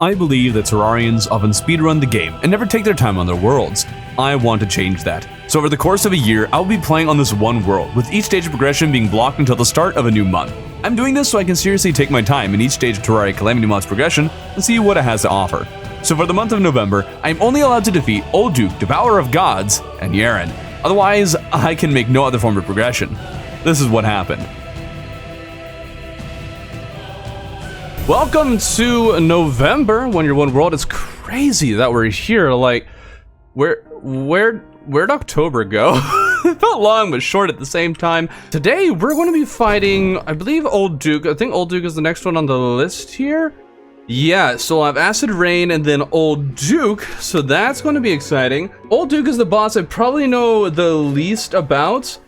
I believe that Terrarians often speedrun the game and never take their time on their worlds. I want to change that. So over the course of a year, I'll be playing on this one world, with each stage of progression being blocked until the start of a new month. I'm doing this so I can seriously take my time in each stage of Terraria Calamity Mod's progression and see what it has to offer. So for the month of November, I'm only allowed to defeat Old Duke, Devourer of Gods, and Yaren. Otherwise, I can make no other form of progression. This is what happened. Welcome to November, when you're one world. It's crazy that we're here. Like, where'd October go? It felt long but short at the same time. Today we're going to be fighting, I believe, Old Duke. I think Old Duke is the next one on the list here. Yeah, so I'll have Acid Rain and then Old Duke, so that's going to be exciting. Old Duke is the boss I probably know the least about,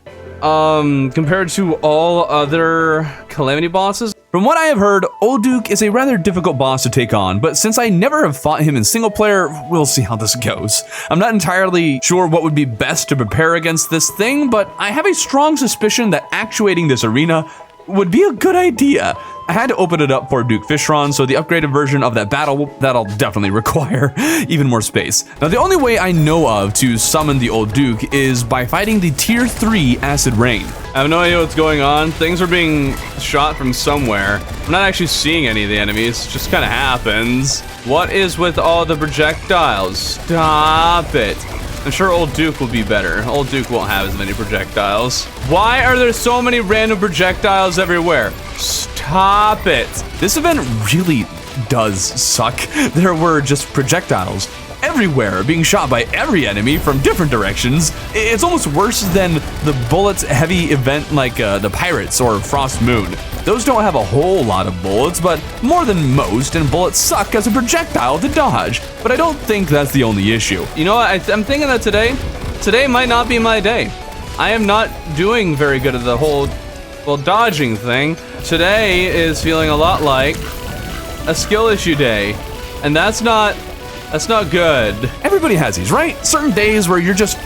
compared to all other Calamity bosses. From what I have heard, Old Duke is a rather difficult boss to take on, but since I never have fought him in single player, we'll see how this goes. I'm not entirely sure what would be best to prepare against this thing, but I have a strong suspicion that actuating this arena would be a good idea. I had to open it up for Duke Fishron, so the upgraded version of that battle, that'll definitely require even more space. Now, the only way I know of to summon the Old Duke is by fighting the Tier 3 Acid Rain. I have no idea what's going on. Things are being shot from somewhere. I'm not actually seeing any of the enemies. It just kind of happens. What is with all the projectiles? Stop it. I'm sure Old Duke will be better. Old Duke won't have as many projectiles. Why are there so many random projectiles everywhere? Stop it. This event really does suck. There were just projectiles everywhere being shot by every enemy from different directions. It's almost worse than the bullets heavy event like the Pirates or Frost Moon. Those don't have a whole lot of bullets, but more than most, and bullets suck as a projectile to dodge. But I don't think that's the only issue. You know what, I'm thinking that today might not be my day. I am not doing very good at the whole, well, dodging thing. Today is feeling a lot like a skill issue day, and that's not good. Everybody has these, right? Certain days where you're just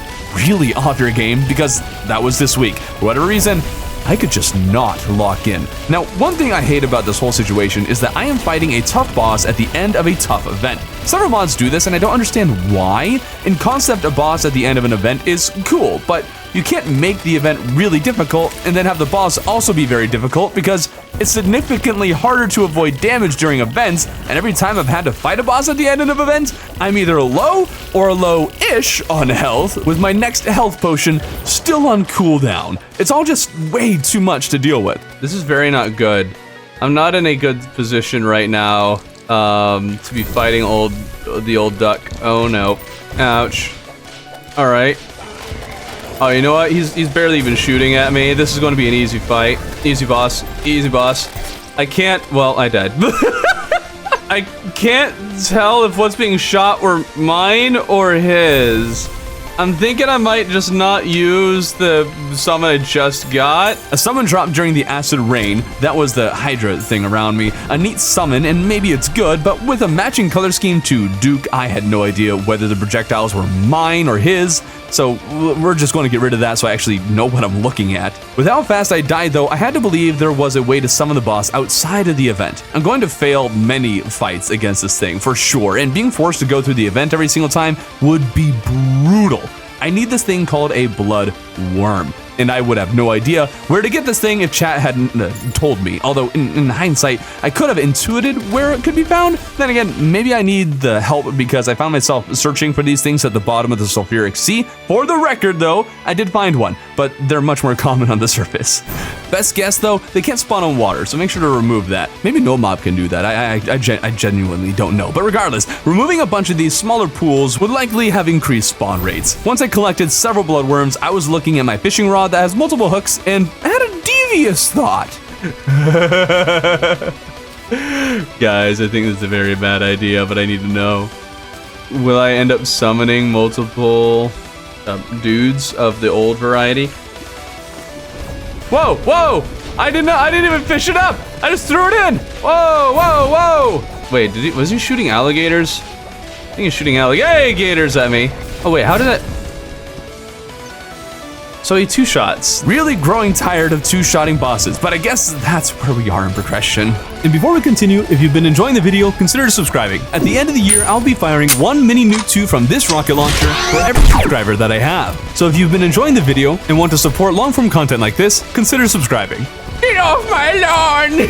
really off your game because that was this week. For whatever reason, I could just not lock in. Now, one thing I hate about this whole situation is that I am fighting a tough boss at the end of a tough event. Several mods do this and I don't understand why. In concept, a boss at the end of an event is cool, but you can't make the event really difficult and then have the boss also be very difficult because it's significantly harder to avoid damage during events, and every time I've had to fight a boss at the end of an event, I'm either low or low-ish on health, with my next health potion still on cooldown. It's all just way too much to deal with. This is very not good. I'm not in a good position right now to be fighting the old duck. Oh no. Ouch. Alright. Oh, you know what? He's barely even shooting at me. This is going to be an easy fight. Easy boss. Easy boss. I can't... Well, I died. I can't tell if what's being shot were mine or his. I'm thinking I might just not use the summon I just got. A summon dropped during the Acid Rain. That was the Hydra thing around me. A neat summon, and maybe it's good, but with a matching color scheme to Duke, I had no idea whether the projectiles were mine or his. So we're just going to get rid of that so I actually know what I'm looking at. With how fast I died though, I had to believe there was a way to summon the boss outside of the event. I'm going to fail many fights against this thing for sure, and being forced to go through the event every single time would be brutal. I need this thing called a blood worm, and I would have no idea where to get this thing if chat hadn't told me. Although in hindsight, I could have intuited where it could be found. Then again, maybe I need the help because I found myself searching for these things at the bottom of the sulfuric sea. For the record though, I did find one, but they're much more common on the surface. Best guess though, they can't spawn on water, so make sure to remove that. Maybe no mob can do that, I genuinely don't know. But regardless, removing a bunch of these smaller pools would likely have increased spawn rates. Once I collected several bloodworms, I was looking at my fishing rod that has multiple hooks and had a devious thought. Guys, I think this is a very bad idea, but I need to know. Will I end up summoning multiple dudes of the old variety? Whoa, whoa! I didn't even fish it up! I just threw it in! Whoa, whoa, whoa! Wait, was he shooting alligators? I think he's shooting alligators at me. Oh wait, how did that... So he two-shots. Really growing tired of two-shotting bosses, but I guess that's where we are in progression. And before we continue, if you've been enjoying the video, consider subscribing. At the end of the year, I'll be firing 1 mini nuke 2 from this rocket launcher for every subscriber that I have. So if you've been enjoying the video and want to support long-form content like this, consider subscribing. Get off my lawn!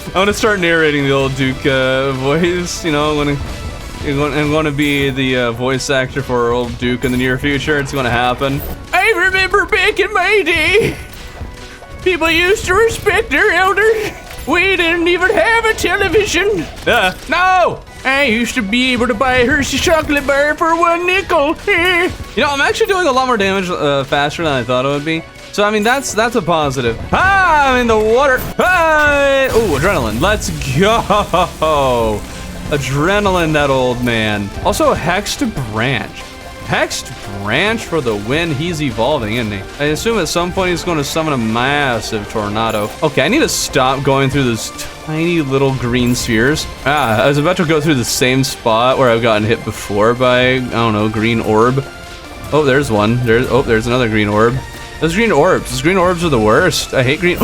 I'm gonna start narrating the old Duke voice, you know, I'm gonna be the voice actor for old Duke in the near future. It's gonna happen. I remember back in my day, people used to respect their elders. We didn't even have a television. No! I used to be able to buy a Hershey chocolate bar for 1 nickel. You know, I'm actually doing a lot more damage faster than I thought it would be. So, I mean, that's a positive. Ah, I'm in the water. Ah! Oh, adrenaline. Let's go. Adrenaline, that old man. Also, Hexed Branch. Hexed Branch for the win. He's evolving, isn't he? I assume at some point he's going to summon a massive tornado. Okay, I need to stop going through those tiny little green spheres. I was about to go through the same spot where I've gotten hit before by, I don't know, green orb. Oh, there's one. There's another green orb. Those green orbs are the worst. I hate green.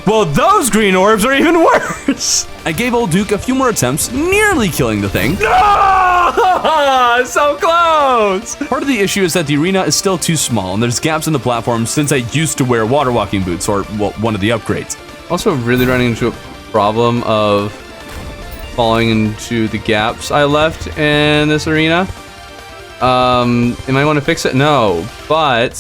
Well, those green orbs are even worse. I gave old Duke a few more attempts, nearly killing the thing. No! So close. Part of the issue is that the arena is still too small and there's gaps in the platform since I used to wear water walking boots, or well, one of the upgrades. Also really running into a problem of falling into the gaps I left in this arena. Am I going to fix it? No, but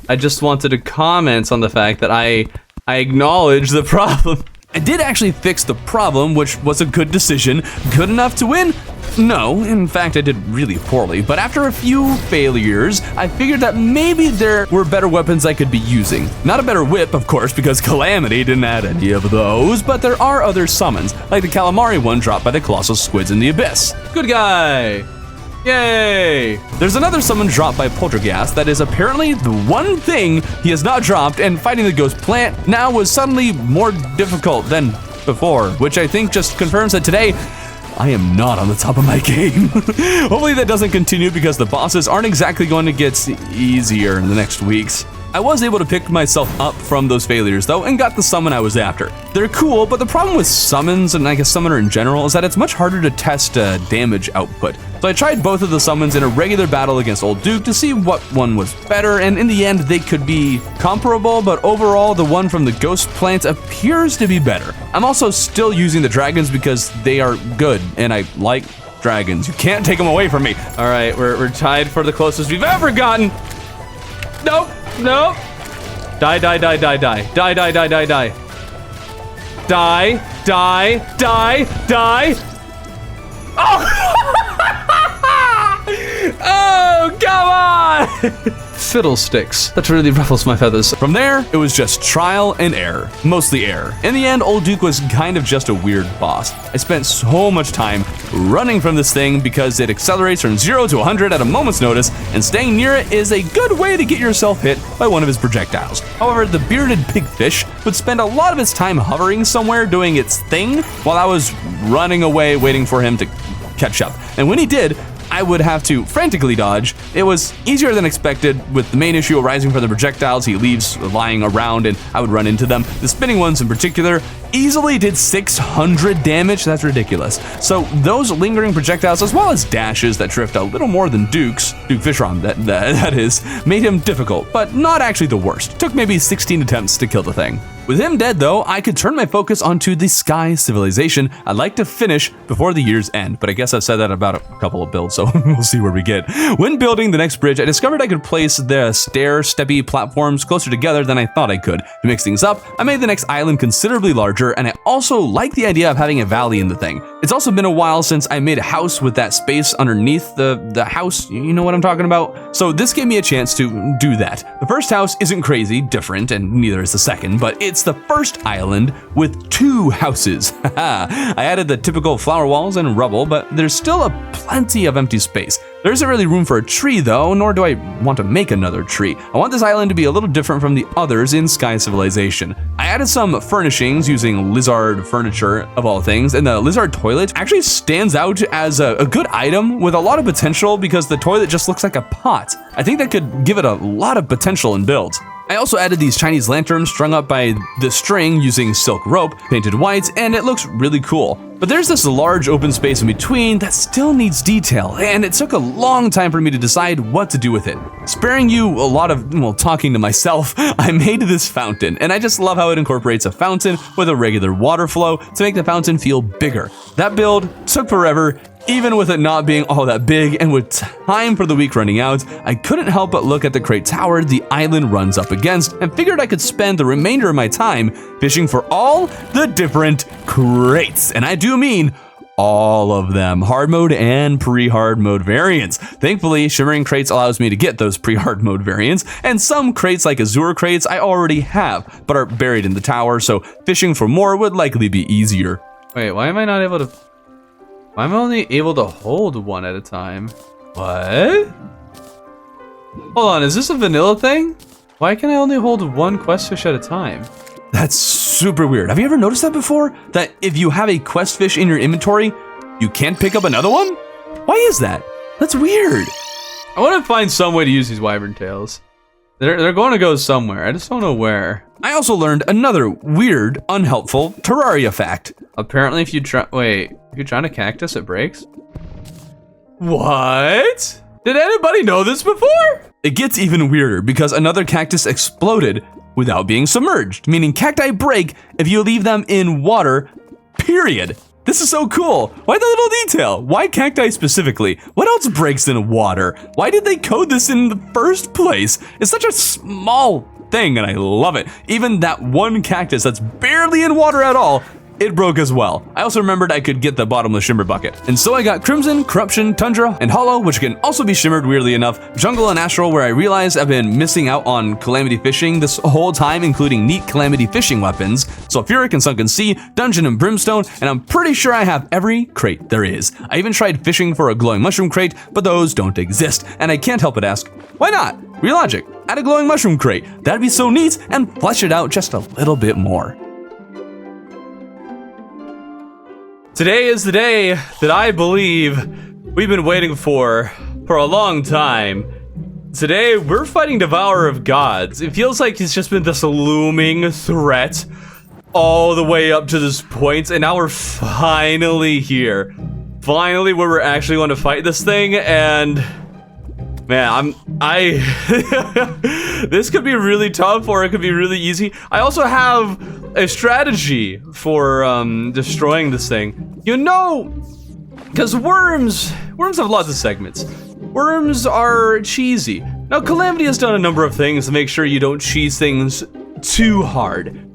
I just wanted to comment on the fact that I acknowledge the problem. I did actually fix the problem, which was a good decision. Good enough to win? No, in fact, I did really poorly, but after a few failures, I figured that maybe there were better weapons I could be using. Not a better whip, of course, because Calamity didn't add any of those, but there are other summons, like the Calamari one dropped by the Colossal Squids in the Abyss. Good guy! Yay! There's another summon dropped by Polterghast that is apparently the one thing he has not dropped, and fighting the Ghost Plant now was suddenly more difficult than before, which I think just confirms that today I am not on the top of my game. Hopefully that doesn't continue because the bosses aren't exactly going to get easier in the next weeks. I was able to pick myself up from those failures though and got the summon I was after. They're cool, but the problem with summons, and I guess summoner in general, is that it's much harder to test damage output. So I tried both of the summons in a regular battle against Old Duke to see what one was better, and in the end they could be comparable, but overall the one from the Ghost Plant appears to be better. I'm also still using the dragons because they are good, and I like dragons. You can't take them away from me. All right, we're tied for the closest we've ever gotten. Nope. No. Die, die, die, die, die. Die, die, die, die, die. Die, die, die, die. Oh! Oh, come on! Fiddlesticks. That really ruffles my feathers. From there, it was just trial and error. Mostly error. In the end, Old Duke was kind of just a weird boss. I spent so much time running from this thing because it accelerates from 0 to 100 at a moment's notice, and staying near it is a good way to get yourself hit by one of his projectiles. However, the bearded pigfish would spend a lot of its time hovering somewhere doing its thing while I was running away waiting for him to catch up. And when he did, I would have to frantically dodge. It was easier than expected, with the main issue arising from the projectiles he leaves lying around and I would run into them. The spinning ones in particular easily did 600 damage. That's ridiculous. So those lingering projectiles, as well as dashes that drift a little more than Duke Fishron, that is, made him difficult, but not actually the worst. Took maybe 16 attempts to kill the thing. With him dead though, I could turn my focus onto the Sky Civilization I'd like to finish before the year's end, but I guess I've said that about a couple of builds, so we'll see where we get. When building the next bridge, I discovered I could place the steppy platforms closer together than I thought I could. To mix things up, I made the next island considerably larger, and I also like the idea of having a valley in the thing. It's also been a while since I made a house with that space underneath the house, you know what I'm talking about? So this gave me a chance to do that. The first house isn't crazy different, and neither is the second, but it's the first island with 2 houses. I added the typical flower walls and rubble, but there's still plenty of empty space. There isn't really room for a tree though, nor do I want to make another tree. I want this island to be a little different from the others in Sky Civilization. I added some furnishings using lizard furniture of all things, and the lizard toilet actually stands out as a good item with a lot of potential because the toilet just looks like a pot. I think that could give it a lot of potential in builds. I also added these Chinese lanterns strung up by the string using silk rope, painted white, and it looks really cool. But there's this large open space in between that still needs detail, and it took a long time for me to decide what to do with it. Sparing you a lot of, well, talking to myself, I made this fountain, and I just love how it incorporates a fountain with a regular water flow to make the fountain feel bigger. That build took forever, even with it not being all that big, and with time for the week running out, I couldn't help but look at the crate tower the island runs up against, and figured I could spend the remainder of my time fishing for all the different crates. And I do mean all of them, hard mode and pre-hard mode variants. Thankfully, Shimmering Crates allows me to get those pre-hard mode variants, and some crates like Azure Crates I already have, but are buried in the tower, so fishing for more would likely be easier. Wait, why am I not able to... I'm only able to hold one at a time. What? Hold on, is this a vanilla thing? Why can I only hold one quest fish at a time? That's super weird. Have you ever noticed that before? That if you have a quest fish in your inventory, you can't pick up another one? Why is that? That's weird. I want to find some way to use these wyvern tails. They're going to go somewhere. I just don't know where. I also learned another weird, unhelpful Terraria fact. Apparently if you try, wait, if you're trying to cactus, it breaks? What? Did anybody know this before? It gets even weirder because another cactus exploded without being submerged, meaning cacti break if you leave them in water, period. This is so cool. Why the little detail? Why cacti specifically? What else breaks in water? Why did they code this in the first place? It's such a small thing and I love it. Even that one cactus that's barely in water at all, it broke as well. I also remembered I could get the bottomless shimmer bucket. And so I got Crimson, Corruption, Tundra, and Hollow, which can also be shimmered weirdly enough, Jungle and Astral, where I realized I've been missing out on Calamity fishing this whole time, including neat Calamity fishing weapons, Sulfuric and Sunken Sea, Dungeon and Brimstone, and I'm pretty sure I have every crate there is. I even tried fishing for a glowing mushroom crate, but those don't exist, and I can't help but ask, why not? Real logic, add a glowing mushroom crate. That'd be so neat, and flesh it out just a little bit more. Today is the day that I believe we've been waiting for a long time. Today, we're fighting Devourer of Gods. It feels like he's just been this looming threat all the way up to this point, and now we're finally here. Finally, where we're actually going to fight this thing, and man, this could be really tough or it could be really easy. I also have a strategy for destroying this thing. You know, because worms have lots of segments. Worms are cheesy. Now, Calamity has done a number of things to make sure you don't cheese things too hard.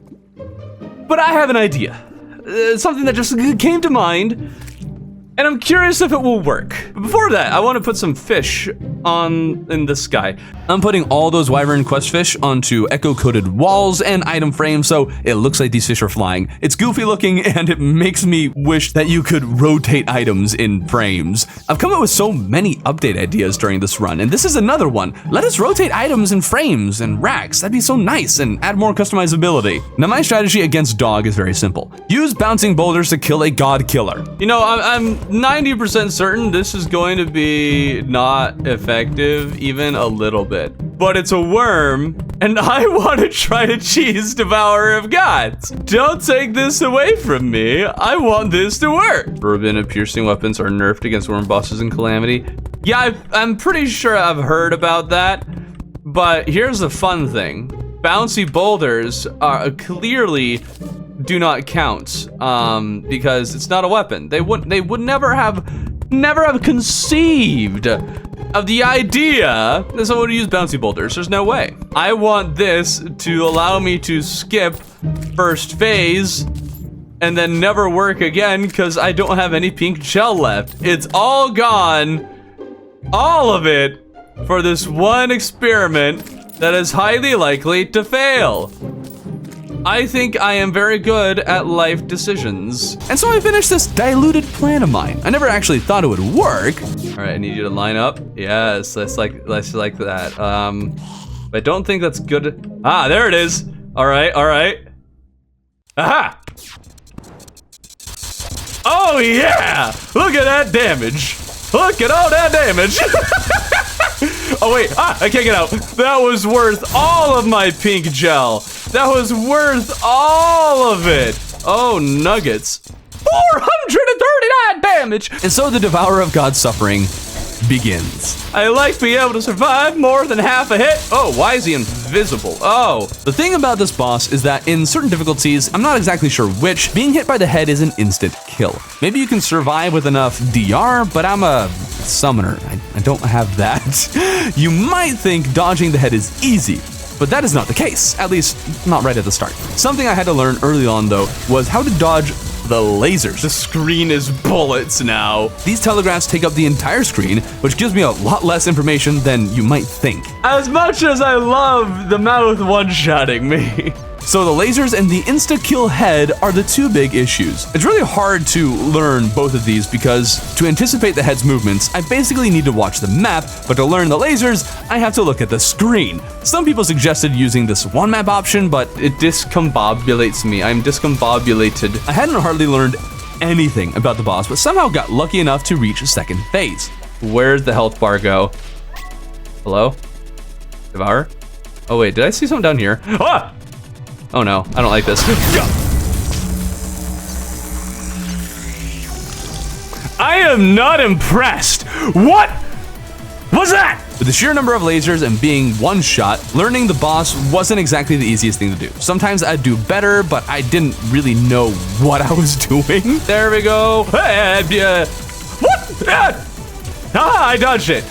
But I have an idea. Something that just came to mind. And I'm curious if it will work. But before that, I want to put some fish in the sky. I'm putting all those wyvern quest fish onto echo-coated walls and item frames so it looks like these fish are flying. It's goofy looking and it makes me wish that you could rotate items in frames. I've come up with so many update ideas during this run, and this is another one. Let us rotate items in frames and racks. That'd be so nice and add more customizability. Now my strategy against dog is very simple. Use bouncing boulders to kill a god killer. You know, I'm 90% certain this is going to be not effective even a little bit. But it's a worm, and I want to try to cheese Devourer of Gods. Don't take this away from me. I want this to work. Urban and piercing weapons are nerfed against worm bosses in Calamity. Yeah, I'm pretty sure I've heard about that. But here's the fun thing. Bouncy boulders are clearly do not count because it's not a weapon. They would never have conceived of the idea that someone would use bouncy boulders. There's no way. I want this to allow me to skip first phase and then never work again because I don't have any pink gel left. It's all gone, all of it, for this one experiment that is highly likely to fail. I think I am very good at life decisions. And so I finished this diluted plan of mine. I never actually thought it would work. All right, I need you to line up. Yes, let's like that. I don't think that's good. Ah, there it is. All right. Aha! Oh yeah! Look at that damage. Look at all that damage. Oh wait, I can't get out. That was worth all of my pink gel. That was worth all of it. Oh, nuggets. 439 damage. And so the Devourer of Gods suffering begins. I like being able to survive more than half a hit. Oh, why is he invisible? Oh. The thing about this boss is that in certain difficulties, I'm not exactly sure which, being hit by the head is an instant kill. Maybe you can survive with enough DR, but I'm a summoner. I don't have that. You might think dodging the head is easy, but that is not the case, at least not right at the start. Something I had to learn early on though was how to dodge the lasers. The screen is bullets now. These telegraphs take up the entire screen, which gives me a lot less information than you might think. As much as I love the mouth one-shotting me. So the lasers and the insta-kill head are the two big issues. It's really hard to learn both of these because to anticipate the head's movements, I basically need to watch the map, but to learn the lasers, I have to look at the screen. Some people suggested using this one map option, but it discombobulates me. I'm discombobulated. I hadn't hardly learned anything about the boss, but somehow got lucky enough to reach second phase. Where's the health bar go? Hello? Devourer? Oh wait, did I see something down here? Ah! Oh no, I don't like this. I am not impressed. What was that? With the sheer number of lasers and being one shot, learning the boss wasn't exactly the easiest thing to do. Sometimes I'd do better, but I didn't really know what I was doing. There we go. What? I dodged it.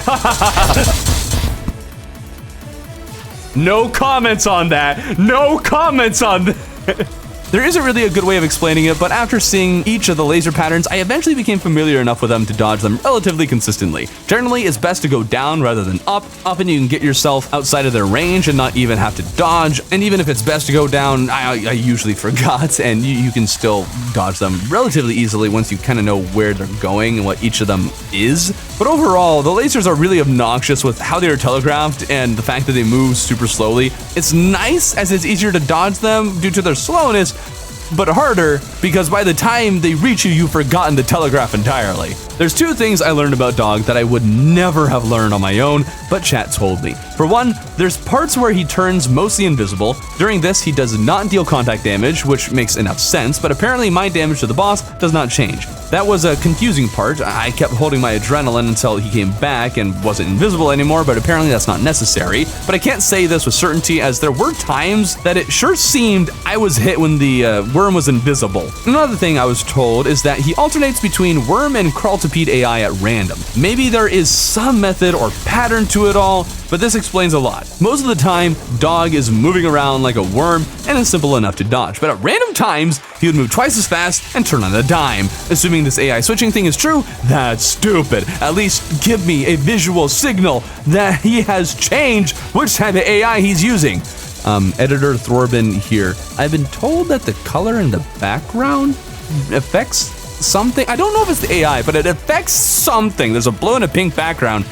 No comments on that. No comments on that. There isn't really a good way of explaining it, but after seeing each of the laser patterns, I eventually became familiar enough with them to dodge them relatively consistently. Generally, it's best to go down rather than up. Often you can get yourself outside of their range and not even have to dodge. And even if it's best to go down, I usually forgot, and you can still dodge them relatively easily once you kind of know where they're going and what each of them is. But overall, the lasers are really obnoxious with how they are telegraphed and the fact that they move super slowly. It's nice as it's easier to dodge them due to their slowness, but harder because by the time they reach you, you've forgotten the telegraph entirely. There's two things I learned about Dog that I would never have learned on my own, but chat told me. For one, there's parts where he turns mostly invisible. During this, he does not deal contact damage, which makes enough sense, but apparently my damage to the boss does not change. That was a confusing part. I kept holding my adrenaline until he came back and wasn't invisible anymore, but apparently that's not necessary. But I can't say this with certainty as there were times that it sure seemed I was hit when the worm was invisible. Another thing I was told is that he alternates between worm and crawltipede AI at random. Maybe there is some method or pattern to it all, but this explains a lot. Most of the time, Dog is moving around like a worm and is simple enough to dodge, but at random times, he would move twice as fast and turn on a dime. Assuming this AI switching thing is true, that's stupid. At least give me a visual signal that he has changed which type of AI he's using. Editor Thorbin here. I've been told that the color in the background affects something. I don't know if it's the AI, but it affects something. There's a blue and a pink background.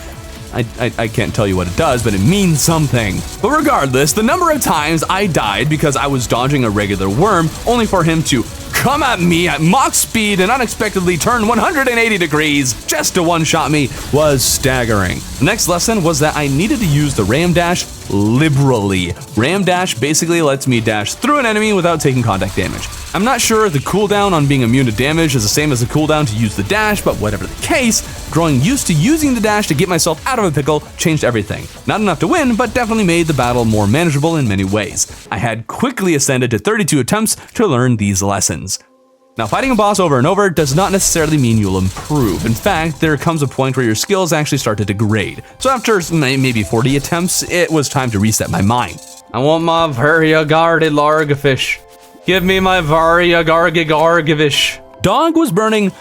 I can't tell you what it does, but it means something. But regardless, the number of times I died because I was dodging a regular worm, only for him to come at me at Mach speed and unexpectedly turn 180 degrees just to one-shot me was staggering. The next lesson was that I needed to use the Ram Dash liberally. Ram Dash basically lets me dash through an enemy without taking contact damage. I'm not sure if the cooldown on being immune to damage is the same as the cooldown to use the dash, but whatever the case, growing used to using the dash to get myself out of a pickle changed everything. Not enough to win, but definitely made the battle more manageable in many ways. I had quickly ascended to 32 attempts to learn these lessons. Now, fighting a boss over and over does not necessarily mean you'll improve. In fact, there comes a point where your skills actually start to degrade. So after maybe 40 attempts, it was time to reset my mind. I want my variegarde largafish. Give me my variegargigargavish. Dog was burning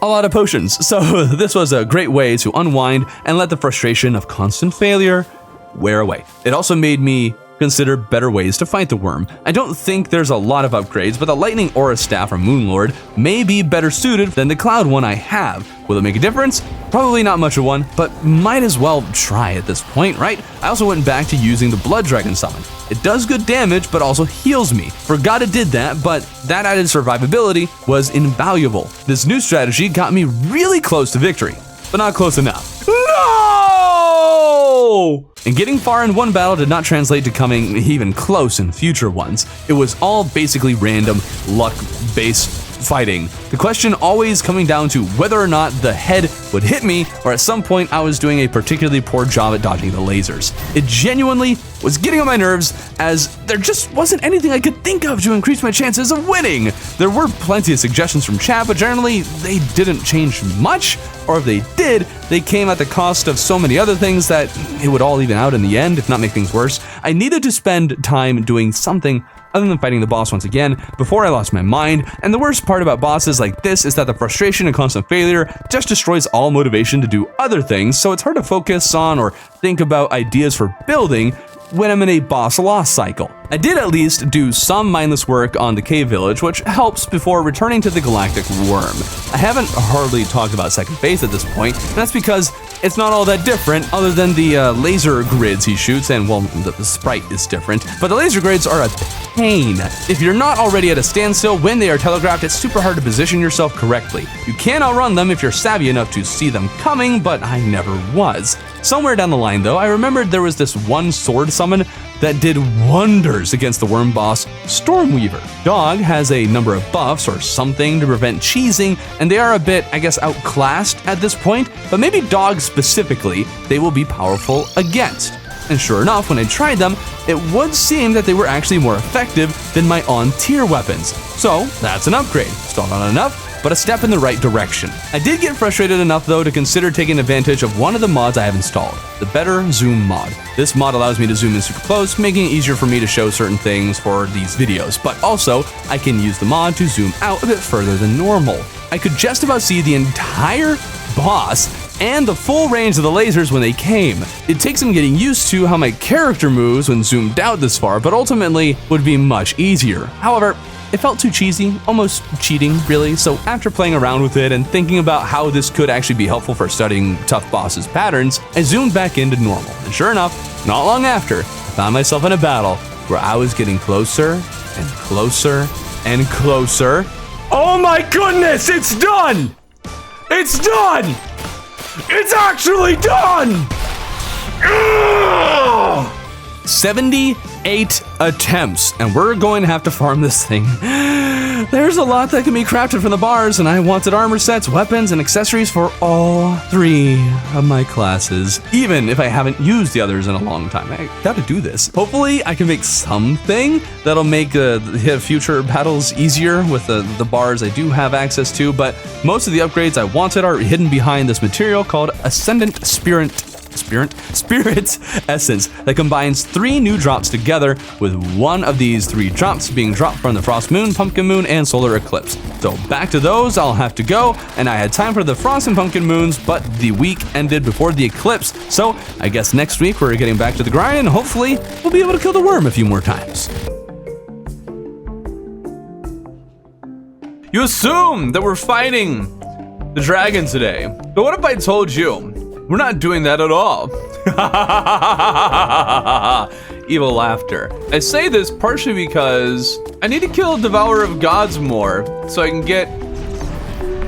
a lot of potions, so this was a great way to unwind and let the frustration of constant failure wear away. It also made me consider better ways to fight the worm. I don't think there's a lot of upgrades, but the Lightning Aura Staff or Moonlord may be better suited than the Cloud one I have. Will it make a difference? Probably not much of one, but might as well try at this point, right? I also went back to using the Blood Dragon summon. It does good damage, but also heals me. Forgot it did that, but that added survivability was invaluable. This new strategy got me really close to victory, but not close enough. No! And getting far in one battle did not translate to coming even close in future ones. It was all basically random, luck-based fighting. The question always coming down to whether or not the head would hit me, or at some point I was doing a particularly poor job at dodging the lasers. It genuinely was getting on my nerves, as there just wasn't anything I could think of to increase my chances of winning. There were plenty of suggestions from chat, but generally they didn't change much, or if they did, they came at the cost of so many other things that it would all even out in the end, if not make things worse. I needed to spend time doing something other than fighting the boss once again before I lost my mind, and the worst part about bosses like this is that the frustration and constant failure just destroys all motivation to do other things, so it's hard to focus on or think about ideas for building when I'm in a boss loss cycle. I did at least do some mindless work on the cave village, which helps before returning to the galactic worm. I haven't hardly talked about second phase at this point, and that's because it's not all that different other than the laser grids he shoots, and well, the sprite is different, but the laser grids are a pain. If you're not already at a standstill when they are telegraphed, it's super hard to position yourself correctly. You can outrun them if you're savvy enough to see them coming, but I never was. Somewhere down the line though, I remembered there was this one sword summon that did wonders against the worm boss, Stormweaver. Dog has a number of buffs or something to prevent cheesing, and they are a bit, I guess, outclassed at this point, but maybe Dog specifically, they will be powerful against. And sure enough, when I tried them, it would seem that they were actually more effective than my on-tier weapons. So that's an upgrade. Still not enough, but a step in the right direction. I did get frustrated enough though to consider taking advantage of one of the mods I have installed, the Better Zoom mod. This mod allows me to zoom in super close, making it easier for me to show certain things for these videos, but also I can use the mod to zoom out a bit further than normal. I could just about see the entire boss and the full range of the lasers when they came. It takes some getting used to how my character moves when zoomed out this far, but ultimately would be much easier. However, it felt too cheesy, almost cheating really, so after playing around with it and thinking about how this could actually be helpful for studying tough bosses' patterns, I zoomed back into normal, and sure enough, not long after, I found myself in a battle where I was getting closer and closer and closer. Oh my goodness, it's done! It's done! It's actually done! Ugh! 78 attempts, and we're going to have to farm this thing. There's a lot that can be crafted from the bars, and I wanted armor sets, weapons, and accessories for all 3 of my classes, even if I haven't used the others in a long time. I gotta do this. Hopefully, I can make something that'll make future battles easier with the bars I do have access to, but most of the upgrades I wanted are hidden behind this material called Ascendant Spirit Essence that combines 3 new drops together, with one of these 3 drops being dropped from the Frost Moon, Pumpkin Moon, and Solar Eclipse. So back to those I'll have to go, and I had time for the Frost and Pumpkin Moons, but the week ended before the eclipse, so I guess next week we're getting back to the grind, and hopefully we'll be able to kill the worm a few more times. You assume that we're fighting the dragon today, but what if I told you we're not doing that at all? Evil laughter. I say this partially because I need to kill Devourer of Gods more so I can get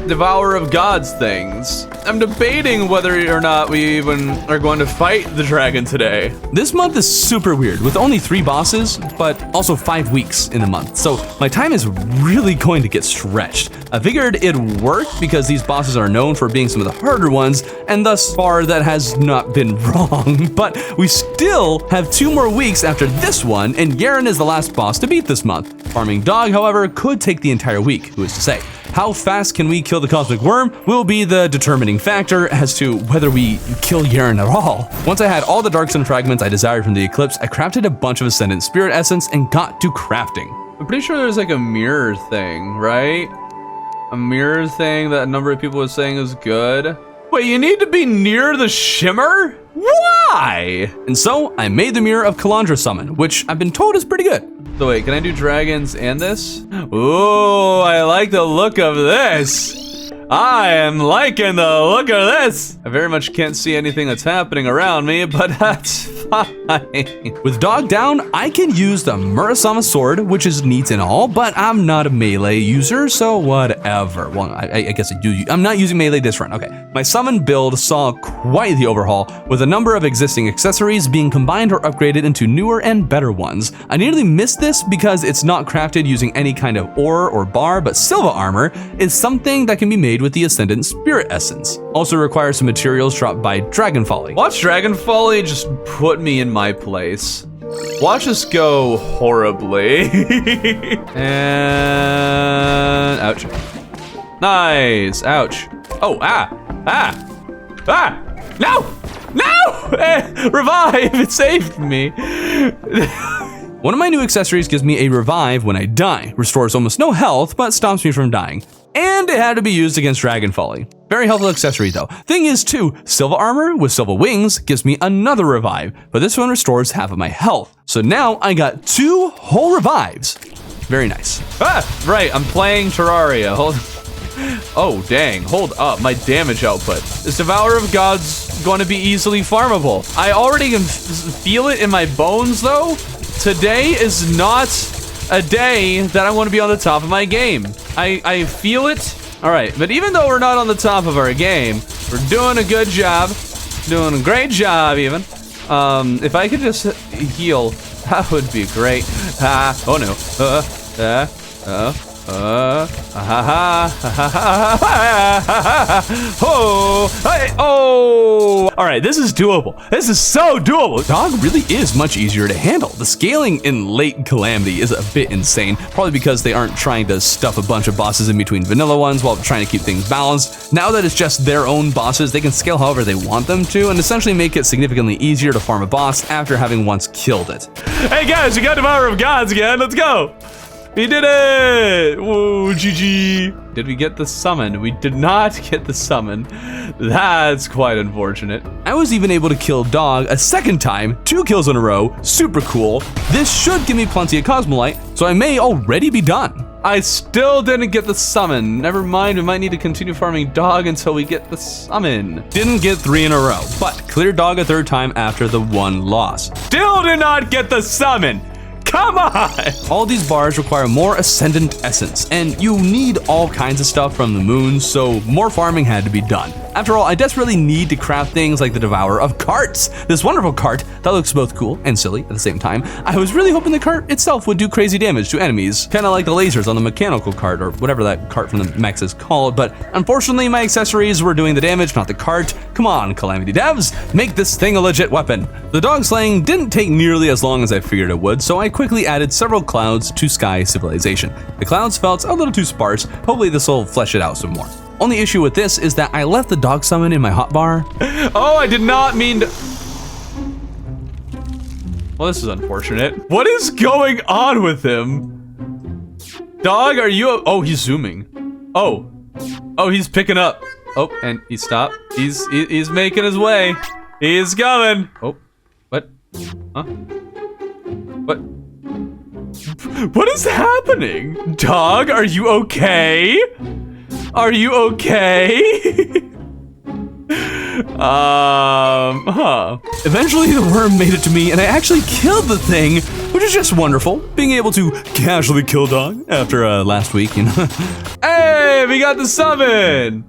Devourer of Gods things. I'm debating whether or not we even are going to fight the dragon today. This month is super weird, with only 3 bosses, but also 5 weeks in the month, so my time is really going to get stretched. I figured it'd work because these bosses are known for being some of the harder ones, and thus far that has not been wrong, but we still have 2 more weeks after this one, and Yaren is the last boss to beat this month. Farming Dog, however, could take the entire week, who is to say. How fast can we kill the Cosmic Worm will be the determining factor as to whether we kill Yaren at all. Once I had all the Dark Sun fragments I desired from the Eclipse, I crafted a bunch of Ascendant Spirit Essence and got to crafting. I'm pretty sure there's like a mirror thing, right? A mirror thing that a number of people were saying is good. Wait, you need to be near the shimmer? Why? And so I made the Mirror of Calandra summon, which I've been told is pretty good. So wait, can I do dragons and this? Ooh, I like the look of this. I am liking the look of this. I very much can't see anything that's happening around me, but that's fine. With dog down, I can use the Murasama sword, which is neat and all, but I'm not a melee user, so whatever. Well, I guess I do. I'm not using melee this run. Okay. My summon build saw quite the overhaul, with a number of existing accessories being combined or upgraded into newer and better ones. I nearly missed this because it's not crafted using any kind of ore or bar, but Silva armor is something that can be made with the Ascendant Spirit Essence. Also requires some materials dropped by Dragonfolly. Watch Dragonfolly just put me in my place. Watch us go horribly. And ouch. Nice. Ouch. Oh, no! Revive! It saved me. One of my new accessories gives me a revive when I die, restores almost no health, but stops me from dying. And it had to be used against Dragonfolly. Very helpful accessory though. Thing is too, Silva armor with Silva wings gives me another revive, but this one restores half of my health. So now I got 2 whole revives. Very nice. Right, I'm playing Terraria. Oh dang, hold up, my damage output. Is Devourer of Gods going to be easily farmable? I already can feel it in my bones though. Today is not a day that I want to be on the top of my game. I feel it. All right, but even though we're not on the top of our game, we're doing a good job, doing a great job even. If I could just heal, that would be great. Oh no. Oh! All right, this is doable. This is so doable. Dog really is much easier to handle. The scaling in late Calamity is a bit insane, probably because they aren't trying to stuff a bunch of bosses in between vanilla ones while trying to keep things balanced. Now that it's just their own bosses, they can scale however they want them to and essentially make it significantly easier to farm a boss after having once killed it. Hey guys, we got Devourer of Gods again. Let's go. We did it! Whoa, GG. Did we get the summon? We did not get the summon. That's quite unfortunate. I was even able to kill Dog a second time, 2 kills in a row, super cool. This should give me plenty of Cosmolite, so I may already be done. I still didn't get the summon. Never mind, we might need to continue farming Dog until we get the summon. Didn't get 3 in a row, but cleared Dog a 3rd time after the 1 loss. Still did not get the summon! Come on! All these bars require more Ascendant Essence, and you need all kinds of stuff from the moon, so more farming had to be done. After all, I desperately need to craft things like the Devourer of Carts, this wonderful cart that looks both cool and silly at the same time. I was really hoping the cart itself would do crazy damage to enemies, kind of like the lasers on the mechanical cart, or whatever that cart from the mechs is called, but unfortunately my accessories were doing the damage, not the cart. Come on, Calamity devs, make this thing a legit weapon. The dog slaying didn't take nearly as long as I figured it would, so I quickly added several clouds to Sky Civilization. The clouds felt a little too sparse. Hopefully this will flesh it out some more. Only issue with this is that I left the dog summon in my hotbar. Oh, I did not mean to. Well, this is unfortunate. What is going on with him? Dog, are you? Oh, he's zooming. Oh, he's picking up. Oh, and he stopped. He's making his way. He's coming. Oh, what? Huh? What? What is happening? Dog, are you okay? Are you okay? Eventually the worm made it to me and I actually killed the thing, which is just wonderful. Being able to casually kill Dog after last week, you know. Hey, we got the summon.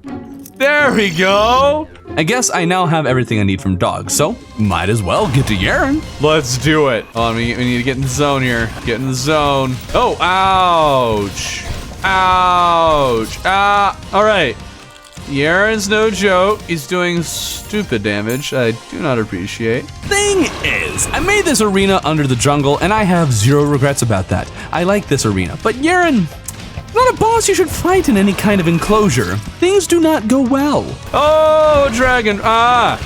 There we go. I guess I now have everything I need from Dog, so might as well get to Yaren. Let's do it. Hold on, we need to get in the zone here. Get in the zone. Oh, ouch. Ouch. All right. Yaren's no joke. He's doing stupid damage I do not appreciate. Thing is, I made this arena under the jungle and I have 0 regrets about that. I like this arena, but Yaren, not a boss you should fight in any kind of enclosure. Things do not go well. Oh, dragon. Oh,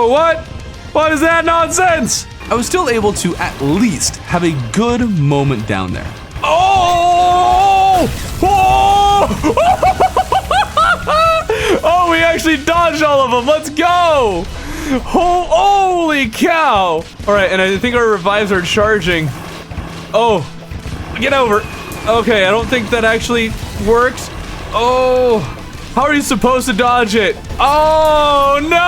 what? What is that nonsense? I was still able to at least have a good moment down there. Oh! Oh! Oh, we actually dodged all of them. Let's go. Holy cow! All right, and I think our revives are charging. Oh, get over. Okay, I don't think that actually works. Oh, how are you supposed to dodge it? Oh, no!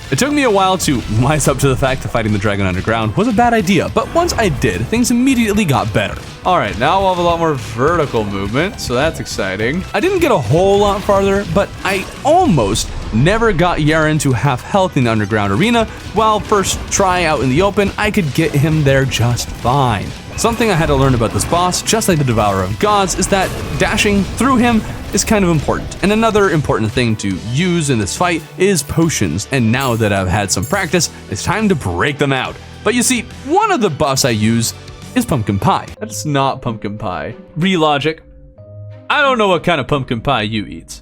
It took me a while to wise up to the fact that fighting the dragon underground was a bad idea, but once I did, things immediately got better. All right, now we'll have a lot more vertical movement, so that's exciting. I didn't get a whole lot farther, but I almost never got Yaren to half health in the underground arena, while first try out in the open, I could get him there just fine. Something I had to learn about this boss, just like the Devourer of Gods, is that dashing through him is kind of important. And another important thing to use in this fight is potions, and now that I've had some practice, it's time to break them out. But you see, one of the buffs I use is pumpkin pie. That's not pumpkin pie. Relogic. I don't know what kind of pumpkin pie you eat,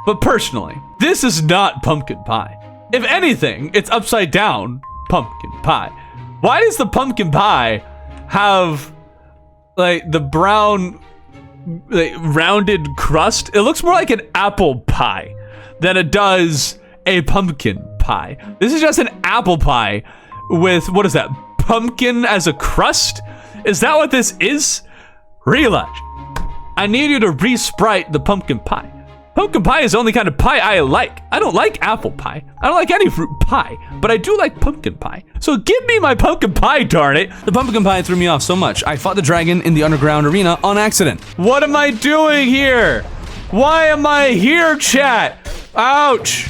but personally, this is not pumpkin pie. If anything, it's upside down pumpkin pie. Why does the pumpkin pie have like the brown like, rounded crust? It looks more like an apple pie than it does a pumpkin pie. This is just an apple pie with, what is that, pumpkin as a crust? Is that what this is? Realize, I need you to re-sprite the pumpkin pie. Pumpkin pie is the only kind of pie I like. I don't like apple pie. I don't like any fruit pie, but I do like pumpkin pie. So give me my pumpkin pie, darn it. The pumpkin pie threw me off so much, I fought the dragon in the underground arena on accident. What am I doing here? Why am I here, chat? Ouch.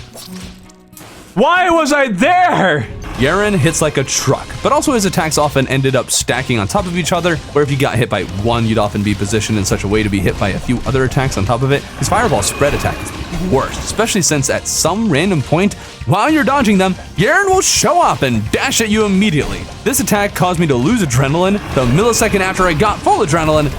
Why was I there? Yaren hits like a truck, but also his attacks often ended up stacking on top of each other, where if you got hit by one, you'd often be positioned in such a way to be hit by a few other attacks on top of it. His fireball spread attack is the worst, especially since at some random point, while you're dodging them, Yaren will show up and dash at you immediately. This attack caused me to lose adrenaline the millisecond after I got full adrenaline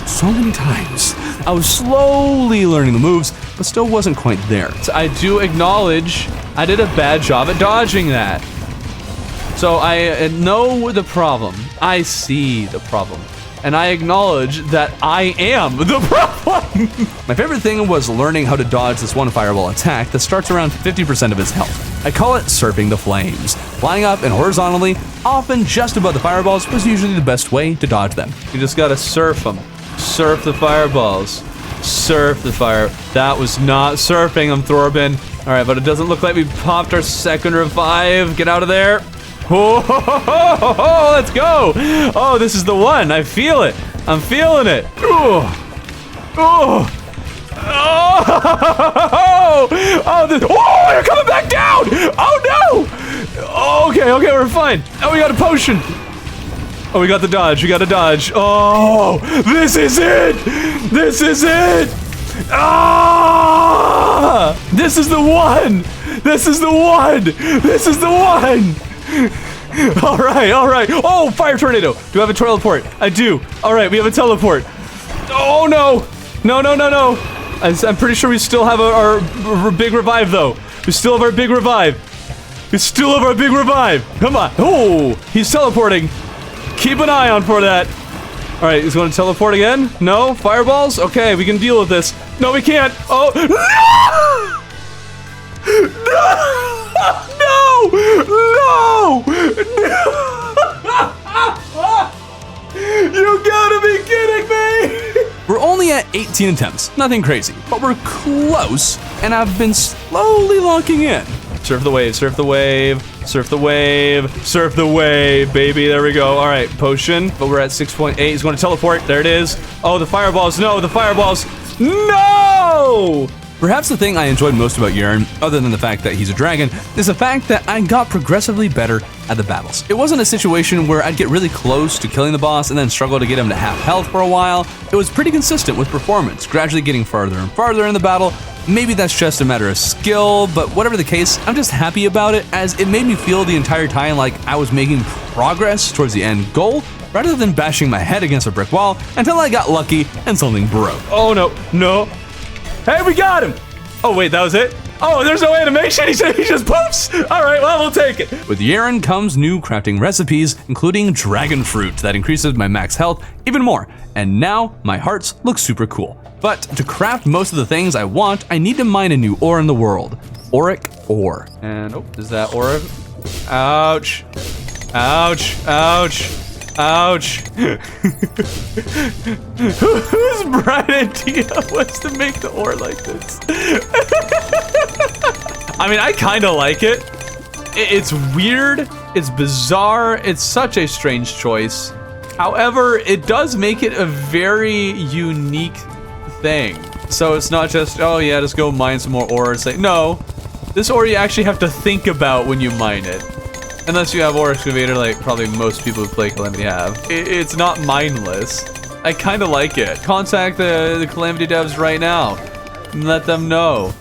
so many times. I was slowly learning the moves, but still wasn't quite there. So I do acknowledge I did a bad job at dodging that. So I know the problem, I see the problem, and I acknowledge that I am the problem. My favorite thing was learning how to dodge this one fireball attack that starts around 50% of his health. I call it surfing the flames. Flying up and horizontally, often just above the fireballs, was usually the best way to dodge them. You just gotta surf them. Surf the fireballs. Surf the fire. That was not surfing them, Thorbin. All right, but it doesn't look like we popped our second revive. Get out of there. Oh, let's go. Oh, this is the one. I feel it. I'm feeling it. Oh, oh, oh, oh, you're coming back down. Oh, no. Okay, we're fine. Oh, we got a potion. Oh, we got the dodge. We got a dodge. Oh, this is it. This is it. Ah, this is the one. This is the one. This is the one. All right. Oh, fire tornado. Do I have a teleport? I do. All right, we have a teleport. Oh, no. No. I'm pretty sure we still have our big revive, though. We still have our big revive. Come on. Oh, he's teleporting. Keep an eye on for that. All right, he's going to teleport again. No? Fireballs? Okay, we can deal with this. No, we can't. Oh. No! You gotta be kidding me! We're only at 18 attempts, nothing crazy, but we're close, and I've been slowly locking in. Surf the wave, baby, there we go. All right, potion, but we're at 6.8, he's gonna teleport, there it is. Oh, the fireballs, no! Perhaps the thing I enjoyed most about Yaren, other than the fact that he's a dragon, is the fact that I got progressively better at the battles. It wasn't a situation where I'd get really close to killing the boss and then struggle to get him to half health for a while. It was pretty consistent with performance, gradually getting farther and farther in the battle. Maybe that's just a matter of skill, but whatever the case, I'm just happy about it as it made me feel the entire time like I was making progress towards the end goal, rather than bashing my head against a brick wall until I got lucky and something broke. Oh no. Hey, we got him! Oh wait, that was it? Oh, there's no animation, he just poofs! Alright, well, we'll take it. With Yaren comes new crafting recipes, including dragon fruit that increases my max health even more, and now my hearts look super cool. But to craft most of the things I want, I need to mine a new ore in the world. Auric ore. And, oh, is that Auric? Ouch. Ouch. Ouch. Ouch. Whose bright idea was to make the ore like this? I mean, I kind of like it. It's weird. It's bizarre. It's such a strange choice. However, it does make it a very unique thing. So it's not just, oh yeah, just go mine some more ore. It's like, no, this ore you actually have to think about when you mine it. Unless you have ore excavator, like probably most people who play Calamity have. It's not mindless. I kind of like it. Contact the Calamity devs right now and let them know.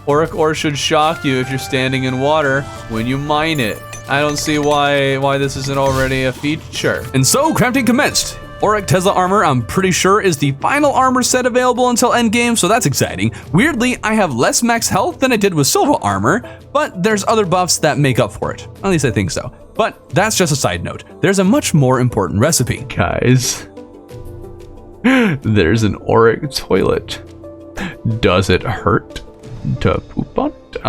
Auric ore should shock you if you're standing in water when you mine it. I don't see why this isn't already a feature. And so crafting commenced. Auric Tesla armor, I'm pretty sure, is the final armor set available until endgame, so that's exciting. Weirdly, I have less max health than I did with Silva armor, but there's other buffs that make up for it. At least I think so. But that's just a side note. There's a much more important recipe. Guys, there's an Auric toilet. Does it hurt to poop on it?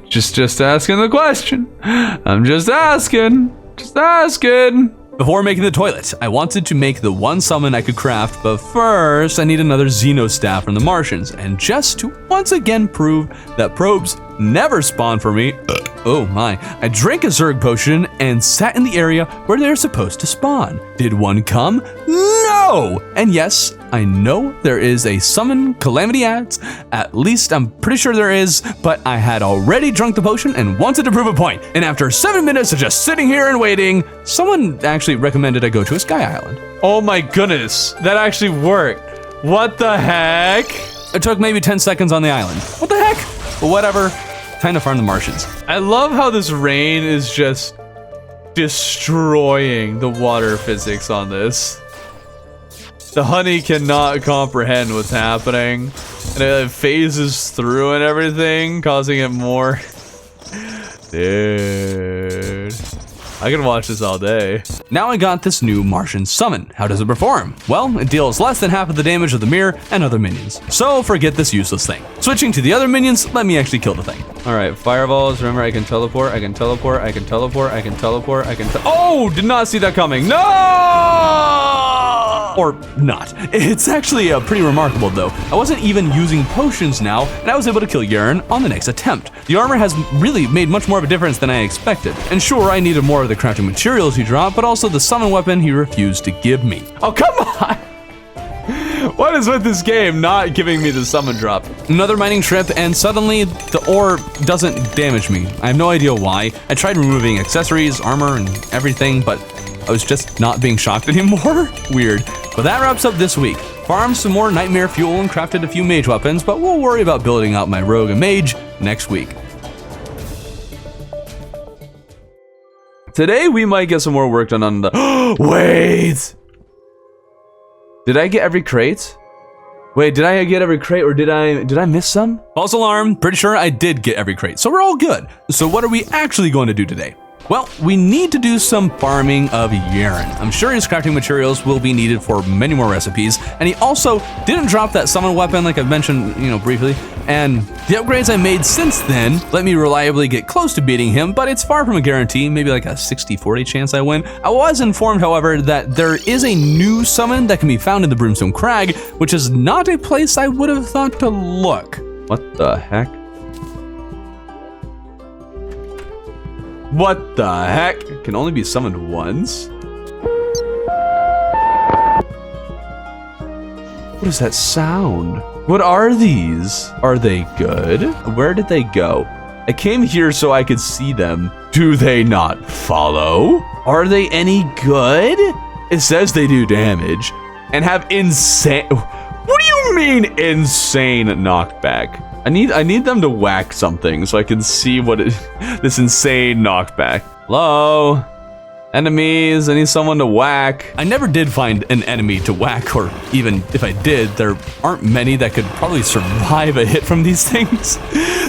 Just asking the question. I'm just asking. Just asking. Before making the toilet, I wanted to make the one summon I could craft, but first I need another Xeno staff from the Martians, and just to once again prove that probes never spawn for me, oh my, I drank a Zerg potion and sat in the area where they're supposed to spawn. Did one come? No! And yes, I know there is a summon Calamity ads, at least I'm pretty sure there is, but I had already drunk the potion and wanted to prove a point. And after 7 minutes of just sitting here and waiting, someone actually recommended I go to a sky island. Oh my goodness, that actually worked. What the heck? It took maybe 10 seconds on the island. What the heck? But whatever, time to farm the Martians. I love how this rain is just destroying the water physics on this. The honey cannot comprehend what's happening, and it phases through and everything, causing it more. Dude, I can watch this all day. Now I got this new Martian summon. How does it perform? Well, it deals less than half of the damage of the mirror and other minions. So forget this useless thing. Switching to the other minions, let me actually kill the thing. All right, fireballs. Remember, I can teleport, I can teleport, I can teleport, I can teleport, I can oh, did not see that coming. No! Or not. It's actually pretty remarkable though. I wasn't even using potions now, and I was able to kill Urine on the next attempt. The armor has really made much more of a difference than I expected. And sure, I needed more of the crafting materials he dropped, but also the summon weapon he refused to give me. Oh, come on! What is with this game not giving me the summon drop? Another mining trip, and suddenly the ore doesn't damage me. I have no idea why. I tried removing accessories, armor, and everything, but I was just not being shocked anymore. Weird. But that wraps up this week. Farmed some more nightmare fuel and crafted a few mage weapons, but we'll worry about building out my rogue and mage next week. Today we might get some more work done on the wait! Did I get every crate? Wait, did I get every crate or did I miss some? False alarm, pretty sure I did get every crate, so we're all good. So what are we actually going to do today? Well, we need to do some farming of urine. I'm sure his crafting materials will be needed for many more recipes, and he also didn't drop that summon weapon like I've mentioned, briefly, and the upgrades I made since then let me reliably get close to beating him, but it's far from a guarantee, maybe like a 60-40 chance I win. I was informed, however, that there is a new summon that can be found in the Brimstone Crag, which is not a place I would have thought to look. What the heck? What the heck? It can only be summoned once? What is that sound? What are these? Are they good? Where did they go? I came here so I could see them. Do they not follow? Are they any good? It says they do damage and have insane... What do you mean insane knockback? I need them to whack something so I can see what this insane knockback. Hello? Enemies, I need someone to whack. I never did find an enemy to whack, or even if I did, there aren't many that could probably survive a hit from these things.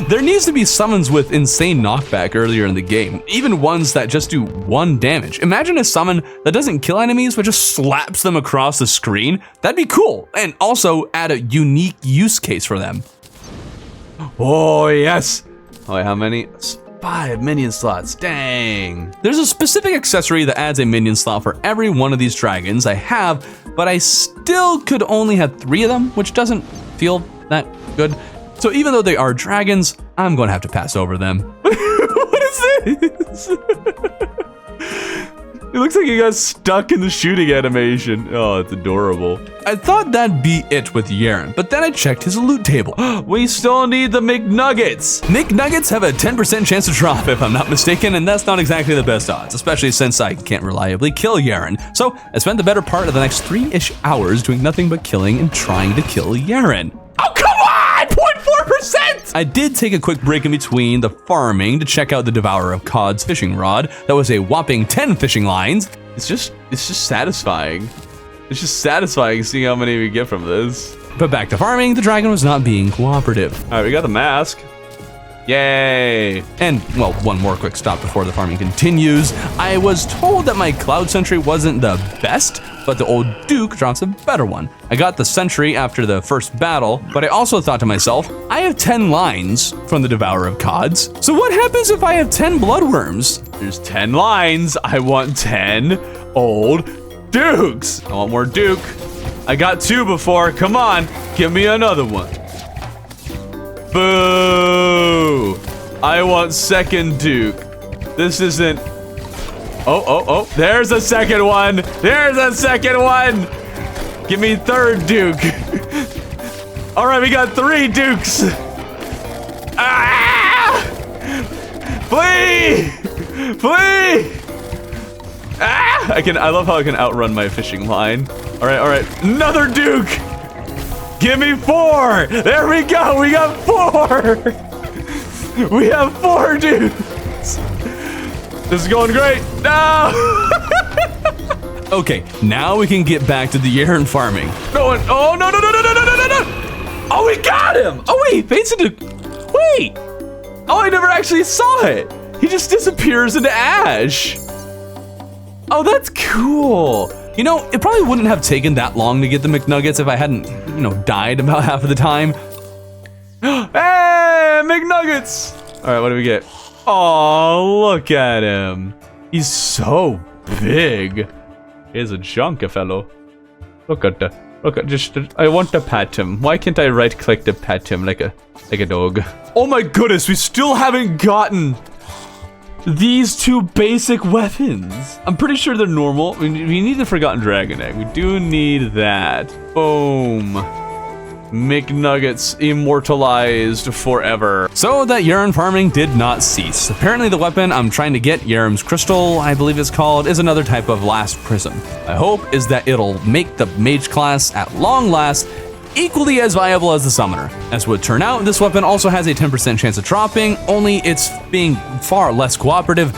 There needs to be summons with insane knockback earlier in the game, even ones that just do 1 damage. Imagine a summon that doesn't kill enemies but just slaps them across the screen. That'd be cool, and also add a unique use case for them. Oh, yes. Oh, wait, how many? 5 minion slots. Dang. There's a specific accessory that adds a minion slot for every one of these dragons I have, but I still could only have 3 of them, which doesn't feel that good. So even though they are dragons, I'm going to have to pass over them. What is this? It looks like he got stuck in the shooting animation. Oh, it's adorable. I thought that'd be it with Yaren, but then I checked his loot table. We still need the McNuggets. McNuggets have a 10% chance to drop, if I'm not mistaken, and that's not exactly the best odds, especially since I can't reliably kill Yaren. So I spent the better part of the next 3-ish hours doing nothing but killing and trying to kill Yaren. Oh, come on! 0.4%! I did take a quick break in between the farming to check out the Devourer of Gods fishing rod. That was a whopping 10 fishing lines. It's just satisfying. It's just satisfying seeing how many we get from this. But back to farming, the dragon was not being cooperative. All right, we got the mask. Yay! And, well, one more quick stop before the farming continues. I was told that my Cloud Sentry wasn't the best, but the old Duke drops a better one. I got the Sentry after the first battle, but I also thought to myself, I have 10 lines from the Devourer of Gods. So what happens if I have 10 Bloodworms? There's 10 lines. I want 10 old Dukes. I want more Duke. I got 2 before. Come on, give me another one. Boo! I want second Duke. This isn't... Oh, there's a second one. There's a second one. Give me third Duke. All right, we got 3 Dukes. Ah! Flee! Flee! Ah! I love how I can outrun my fishing line. All right. Another Duke. Give me 4. There we go. We got 4. We have 4 Dukes. This is going great. No! Okay, now we can get back to the Yaren farming. No! Oh, we got him! Oh, wait, fades into... Wait! Oh, I never actually saw it. He just disappears into ash. Oh, that's cool. You know, it probably wouldn't have taken that long to get the McNuggets if I hadn't, died about half of the time. Hey, McNuggets! All right, what do we get? Oh, look at him. He's so big. He's a chunky fellow. Look at, I want to pet him. Why can't I right click to pet him like a dog? Oh my goodness, we still haven't gotten these 2 basic weapons. I'm pretty sure they're normal. We need the Forgotten Dragon Egg. We do need that. Boom. McNuggets immortalized forever. So that Yaren farming did not cease. Apparently the weapon I'm trying to get, Yaren's Crystal, I believe it's called, is another type of last prism. My hope is that it'll make the mage class at long last equally as viable as the summoner. As would turn out, this weapon also has a 10% chance of dropping, only it's being far less cooperative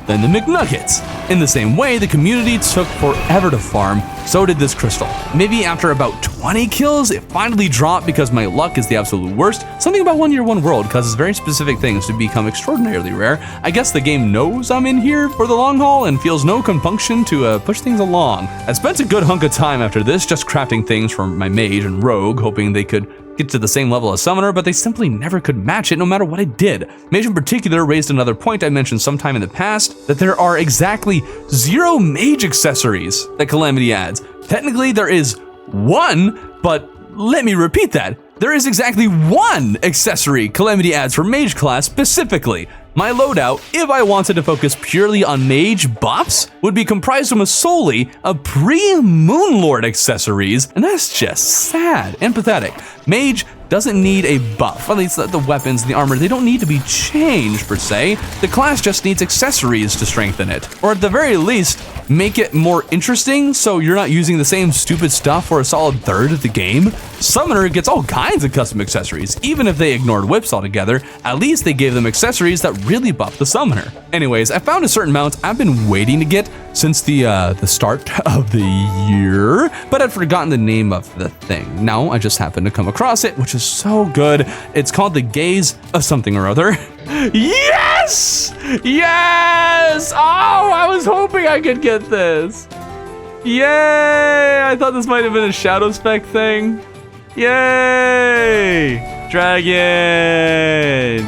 than the McNuggets. In the same way, the community took forever to farm, so did this crystal. Maybe after about 20 kills, it finally dropped because my luck is the absolute worst. Something about 1 Year 1 World causes very specific things to become extraordinarily rare. I guess the game knows I'm in here for the long haul and feels no compunction to push things along. I spent a good hunk of time after this just crafting things for my mage and rogue, hoping they could get to the same level as summoner, but they simply never could match it no matter what I did. Mage in particular raised another point I mentioned sometime in the past, that there are exactly 0 mage accessories that Calamity adds. Technically there is 1, but let me repeat that. There is exactly 1 accessory Calamity adds for mage class specifically. My loadout, if I wanted to focus purely on mage buffs, would be comprised almost solely of pre-Moonlord accessories, and that's just sad and pathetic. Mage doesn't need a buff, at least the weapons and the armor, they don't need to be changed per se. The class just needs accessories to strengthen it, or at the very least, make it more interesting so you're not using the same stupid stuff for a solid third of the game. Summoner gets all kinds of custom accessories, even if they ignored whips altogether, at least they gave them accessories that really buff the summoner. Anyways, I found a certain mount I've been waiting to get since the start of the year, but I'd forgotten the name of the thing. Now I just happened to come across it, which is so good. It's called the Gaze of something or other. Yes! Yes! Oh, I was hoping I could get this. Yay! I thought this might have been a shadow spec thing. Yay! Dragon!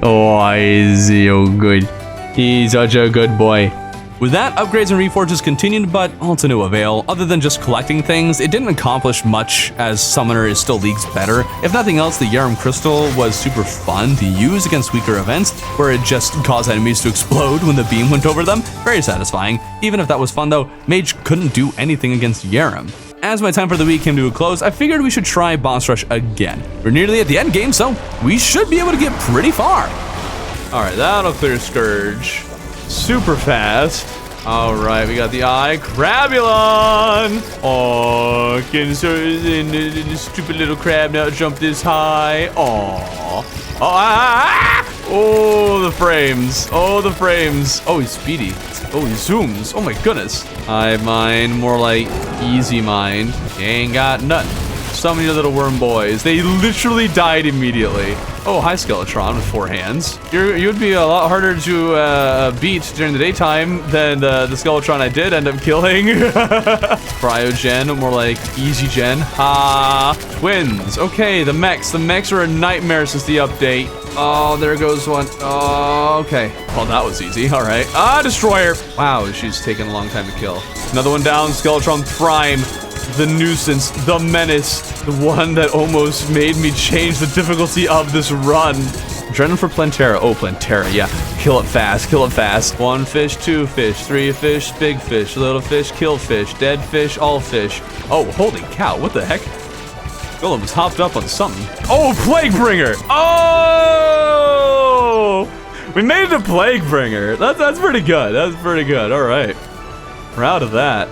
Oh, he's so good. He's such a good boy. With that, upgrades and reforges continued, but all to no avail. Other than just collecting things, it didn't accomplish much, as Summoner is still leagues better. If nothing else, the Yarum Crystal was super fun to use against weaker events, where it just caused enemies to explode when the beam went over them. Very satisfying. Even if that was fun though, Mage couldn't do anything against Yarum. As my time for the week came to a close, I figured we should try Boss Rush again. We're nearly at the end game, so we should be able to get pretty far. Alright, that'll clear Scourge. Super fast. All right, we got the eye. Crabulon! Oh, can the stupid little crab now jump this high? Oh, the frames. Oh, the frames. Oh, he's speedy. Oh, he zooms. Oh my goodness. Hive mind, more like easy mind. You ain't got nothing. Some of your little worm boys. They literally died immediately. Oh, hi Skeletron with 4 hands. You would be a lot harder to beat during the daytime than the Skeletron I did end up killing. Cryogen, more like easy gen. Twins. Okay, the mechs. The mechs are a nightmare since the update. Oh, there goes one. Oh, okay. Well, that was easy. All right. Destroyer. Wow, she's taking a long time to kill. Another one down. Skeletron Prime. The nuisance, the menace, the one that almost made me change the difficulty of this run. Dreading for Plantera. Oh, Plantera, yeah. Kill it fast, kill it fast. 1 fish, 2 fish, 3 fish, big fish, little fish, kill fish, dead fish, all fish. Oh, holy cow, what the heck? Golem was hopped up on something. Oh, Plaguebringer! Oh! We made it to Plaguebringer. That's pretty good. That's pretty good. All right. Proud of that.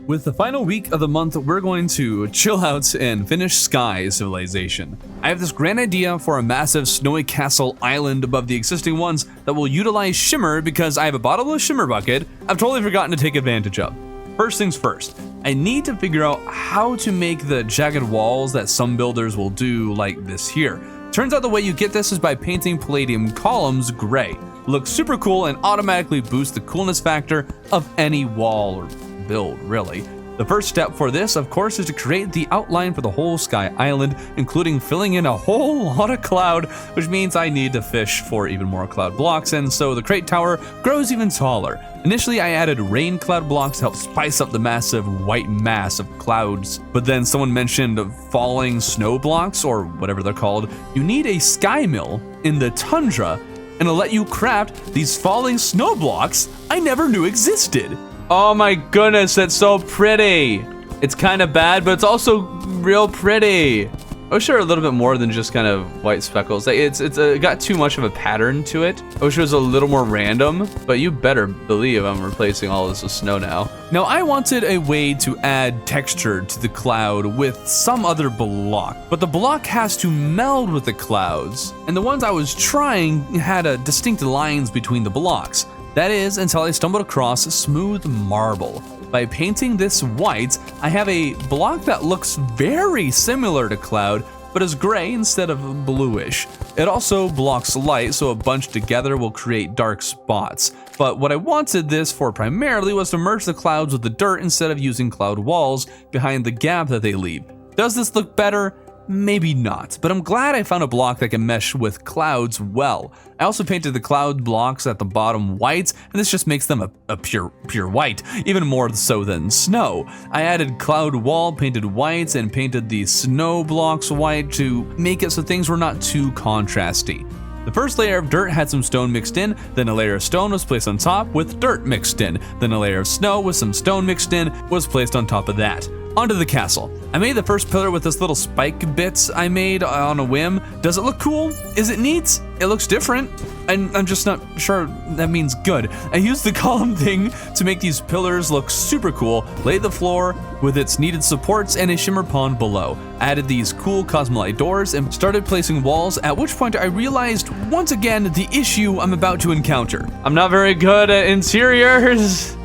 With the final week of the month, we're going to chill out and finish Sky Civilization. I have this grand idea for a massive snowy castle island above the existing ones that will utilize Shimmer because I have a bottomless Shimmer bucket I've totally forgotten to take advantage of. First things first, I need to figure out how to make the jagged walls that some builders will do like this here. Turns out the way you get this is by painting Palladium columns gray. Looks super cool and automatically boosts the coolness factor of any wall or build, really. The first step for this, of course, is to create the outline for the whole Sky Island, including filling in a whole lot of cloud, which means I need to fish for even more cloud blocks, and so the crate tower grows even taller. Initially, I added rain cloud blocks to help spice up the massive white mass of clouds, but then someone mentioned falling snow blocks, or whatever they're called. You need a sky mill in the tundra, and it'll let you craft these falling snow blocks I never knew existed. Oh my goodness, that's so pretty. It's kind of bad, but it's also real pretty. I wish there were a little bit more than just kind of white speckles. Like it's got too much of a pattern to it. I wish it was a little more random, but you better believe I'm replacing all this with snow now. Now, I wanted a way to add texture to the cloud with some other block, but the block has to meld with the clouds, and the ones I was trying had a distinct lines between the blocks. That is, until I stumbled across smooth marble. By painting this white, I have a block that looks very similar to cloud, but is gray instead of bluish. It also blocks light, so a bunch together will create dark spots. But what I wanted this for primarily was to merge the clouds with the dirt instead of using cloud walls behind the gap that they leave. Does this look better? Maybe not, but I'm glad I found a block that can mesh with clouds well. I also painted the cloud blocks at the bottom white, and this just makes them a pure white, even more so than snow. I added cloud wall painted white and painted the snow blocks white to make it so things were not too contrasty. The first layer of dirt had some stone mixed in, then a layer of stone was placed on top with dirt mixed in, then a layer of snow with some stone mixed in was placed on top of that. Onto the castle. I made the first pillar with this little spike bits I made on a whim. Does it look cool? Is it neat? It looks different. And I'm just not sure that means good. I used the column thing to make these pillars look super cool, laid the floor with its needed supports and a shimmer pond below. Added these cool cosmolite doors and started placing walls, at which point I realized once again the issue I'm about to encounter. I'm not very good at interiors.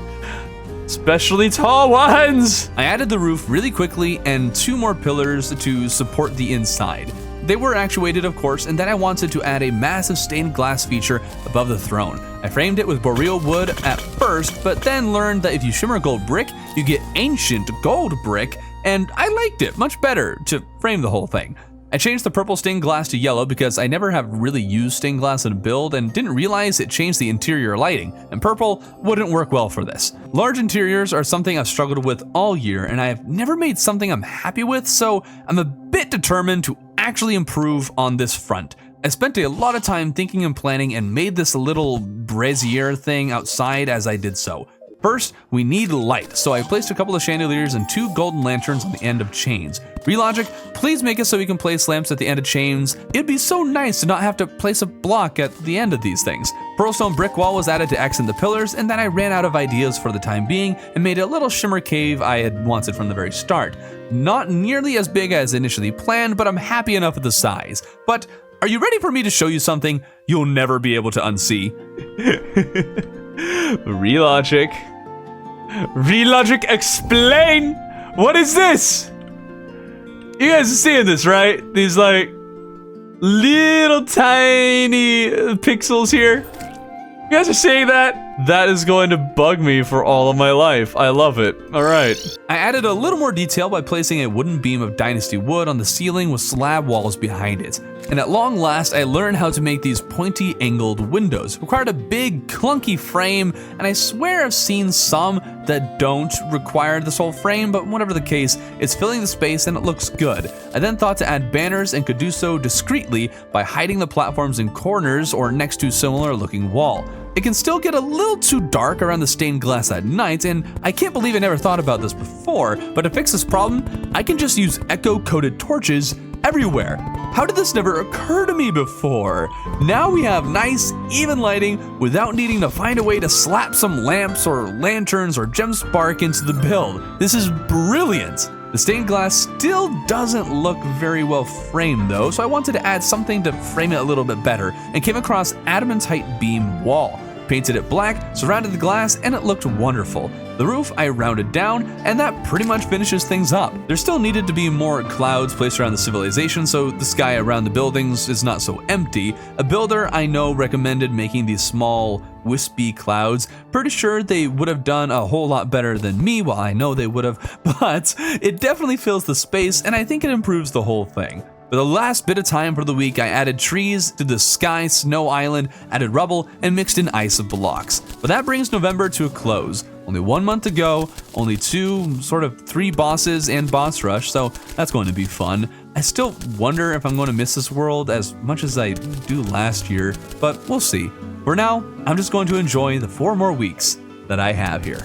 Especially tall ones! I added the roof really quickly and 2 more pillars to support the inside. they were actuated, of course, and then I wanted to add a massive stained glass feature above the throne. I framed it with boreal wood at first, but then learned that if you shimmer gold brick, you get ancient gold brick, and I liked it much better to frame the whole thing. I changed the purple stained glass to yellow because I never have really used stained glass in a build and didn't realize it changed the interior lighting, and purple wouldn't work well for this. Large interiors are something I've struggled with all year, and I have never made something I'm happy with, so I'm a bit determined to actually improve on this front. I spent a lot of time thinking and planning and made this little brazier thing outside as I did so. First, we need light, so I placed a couple of chandeliers and 2 golden lanterns on the end of chains. Relogic, please make it so we can place lamps at the end of chains. It'd be so nice to not have to place a block at the end of these things. Pearlstone brick wall was added to accent the pillars, and then I ran out of ideas for the time being and made a little shimmer cave I had wanted from the very start. Not nearly as big as initially planned, but I'm happy enough with the size. But are you ready for me to show you something you'll never be able to unsee? Relogic. Relogic, explain! What is this? You guys are seeing this, right? These like little tiny pixels here. You guys are seeing that? That is going to bug me for all of my life. I love it. All right. I added a little more detail by placing a wooden beam of dynasty wood on the ceiling with slab walls behind it. And at long last, I learned how to make these pointy angled windows. Required a big clunky frame, and I swear I've seen some that don't require this whole frame, but whatever the case, it's filling the space and it looks good. I then thought to add banners and could do so discreetly by hiding the platforms in corners or next to similar looking wall. It can still get a little too dark around the stained glass at night, and I can't believe I never thought about this before, but to fix this problem, I can just use echo-coated torches everywhere. How did this never occur to me before? Now we have nice, even lighting without needing to find a way to slap some lamps or lanterns or gem spark into the build. This is brilliant. The stained glass still doesn't look very well framed though, so I wanted to add something to frame it a little bit better and came across adamantite beam wall. Painted it black, surrounded the glass, and it looked wonderful. The roof I rounded down, and that pretty much finishes things up. There still needed to be more clouds placed around the civilization so the sky around the buildings is not so empty. A builder I know recommended making these small, wispy clouds. Pretty sure they would have done a whole lot better than me, well I know they would have, but it definitely fills the space and I think it improves the whole thing. For the last bit of time for the week, I added trees to the sky snow island, added rubble, and mixed in ice blocks. But that brings November to a close. Only 1 month to go, only 3 bosses and boss rush, so that's going to be fun. I still wonder if I'm going to miss this world as much as I do last year, but we'll see. For now, I'm just going to enjoy the 4 more weeks that I have here.